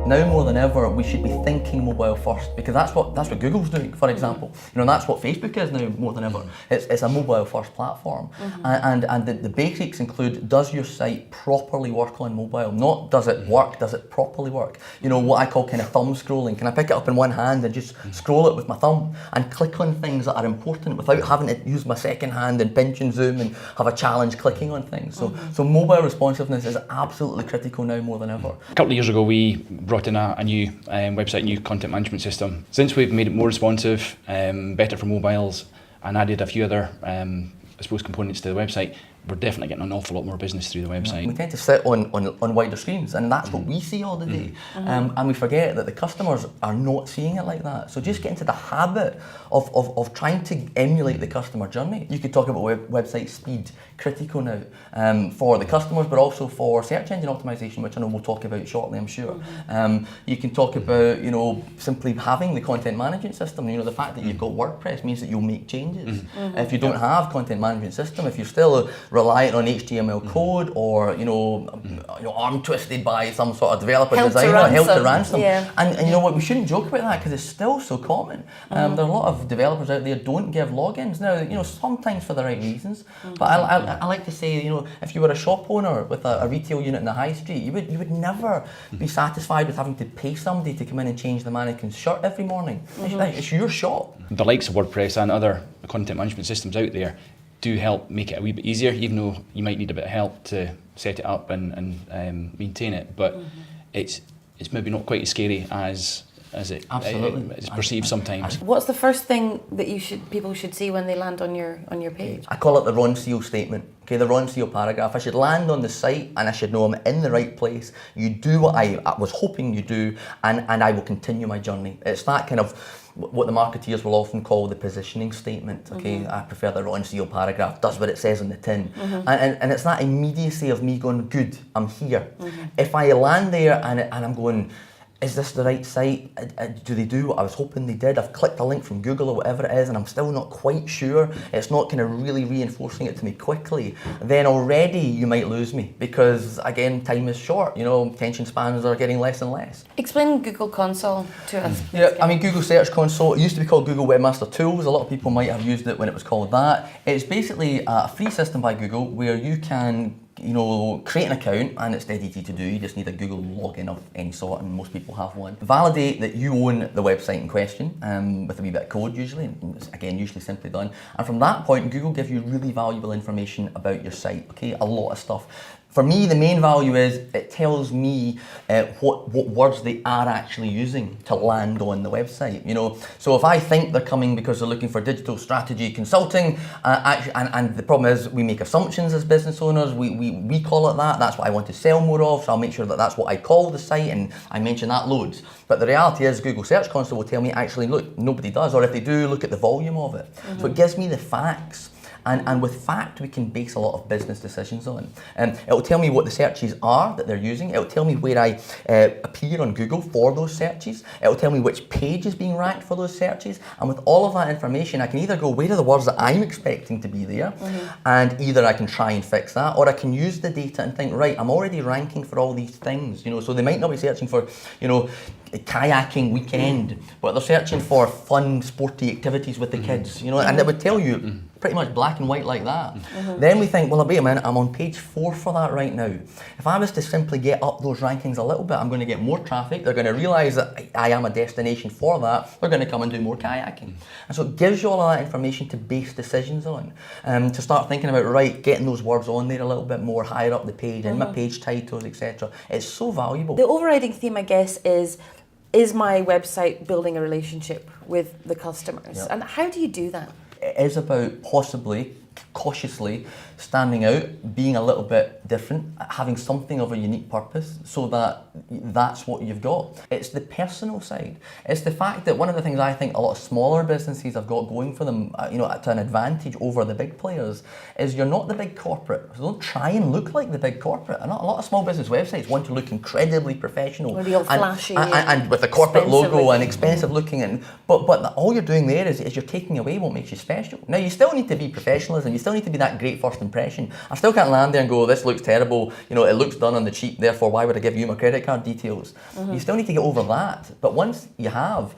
Now more than ever, we should be thinking mobile first, because that's what Google's doing, for example. That's what Facebook is now more than ever. It's a mobile first platform. And the basics include, does your site properly work on mobile? Not does it work, does it properly work? What I call kind of thumb scrolling. Can I pick it up in one hand and just scroll it with my thumb and click on things that are important without having to use my second hand and pinch and zoom and have a challenge clicking on things? So mobile responsiveness is absolutely critical now more than ever. A couple of years ago, we brought in a new website, new content management system. Since we've made it more responsive, better for mobiles, and added a few other, components to the website, we're definitely getting an awful lot more business through the website. We tend to sit on wider screens, and that's what we see all the day. And we forget that the customers are not seeing it like that. So just get into the habit of trying to emulate the customer journey. You could talk about website speed, critical now for the customers, but also for search engine optimization, which I know we'll talk about shortly, I'm sure. You can talk about, simply having the content management system. The fact that you've got WordPress means that you'll make changes. If you don't have content management system, if you're still reliant on HTML code or arm twisted by some sort of developer designer, held to ransom. And what, we shouldn't joke about that because it's still so common. There are a lot of developers out there don't give logins now. Sometimes for the right reasons. But I like to say, if you were a shop owner with a retail unit in the high street, you would never be satisfied with having to pay somebody to come in and change the mannequin's shirt every morning. It's your shop. The likes of WordPress and other content management systems out there do help make it a wee bit easier, even though you might need a bit of help to set it up and maintain it. But it's maybe not quite as scary as it's perceived sometimes. What's the first thing that people should see when they land on your page? I call it the Ron Seal statement. Okay, the Ron Seal paragraph. I should land on the site and I should know I'm in the right place. You do what I was hoping you do, and I will continue my journey. It's that kind of what the marketeers will often call the positioning statement. Okay, I prefer the Ron Seal paragraph, does what it says on the tin. And it's that immediacy of me going, good, I'm here. If I land there and I'm going, is this the right site? Do they do what I was hoping they did? I've clicked a link from Google or whatever it is and I'm still not quite sure. It's not kind of really reinforcing it to me quickly. Then already you might lose me because, again, time is short. Attention spans are getting less and less. Explain Google Console to us. Google Search Console, it used to be called Google Webmaster Tools. A lot of people might have used it when it was called that. It's basically a free system by Google where you can create an account, and it's dead easy to do. You just need a Google login of any sort, and most people have one. Validate that you own the website in question with a wee bit of code usually, and it's, again, usually simply done. And from that point, Google gives you really valuable information about your site, okay? A lot of stuff. For me, the main value is it tells me what words they are actually using to land on the website. So if I think they're coming because they're looking for digital strategy consulting, and the problem is we make assumptions as business owners. We call it that. That's what I want to sell more of. So I'll make sure that that's what I call the site, and I mention that loads. But the reality is, Google Search Console will tell me actually, look, nobody does, or if they do, look at the volume of it. So it gives me the facts. And with fact, we can base a lot of business decisions on. It will tell me what the searches are that they're using. It will tell me where I appear on Google for those searches. It will tell me which page is being ranked for those searches. And with all of that information, I can either go, where are the words that I'm expecting to be there? And either I can try and fix that, or I can use the data and think, right, I'm already ranking for all these things. So they might not be searching for, kayaking weekend, but they're searching for fun, sporty activities with the kids, and it would tell you pretty much black and white like that. Then we think, well, wait a minute, I'm on page 4 for that right now. If I was to simply get up those rankings a little bit, I'm going to get more traffic. They're going to realise that I am a destination for that. They're going to come and do more kayaking. And so it gives you all of that information to base decisions on, to start thinking about, right, getting those words on there a little bit more higher up the page, in my page titles, etc. It's so valuable. The overriding theme, I guess, is my website building a relationship with the customers? Yep. And how do you do that? It is about possibly, cautiously standing out, being a little bit different, having something of a unique purpose so that that's what you've got. It's the personal side. It's the fact that one of the things I think a lot of smaller businesses have got going for them, to an advantage over the big players, is you're not the big corporate. So don't try and look like the big corporate. A lot of small business websites want to look incredibly professional. Or real flashy. And with a corporate logo and expensive looking. But all you're doing there is you're taking away what makes you special. Now, you still need to be professional customers, and you still need to be that great first impression. I still can't land there and go, this looks terrible, you know, it looks done on the cheap, therefore why would I give you my credit card details? You still need to get over that. But once you have,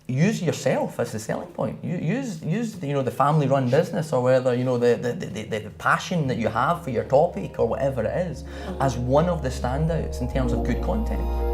use yourself as the selling point. Use you know, the family-run business, or whether, you know, the passion that you have for your topic or whatever it is, as one of the standouts in terms of good content.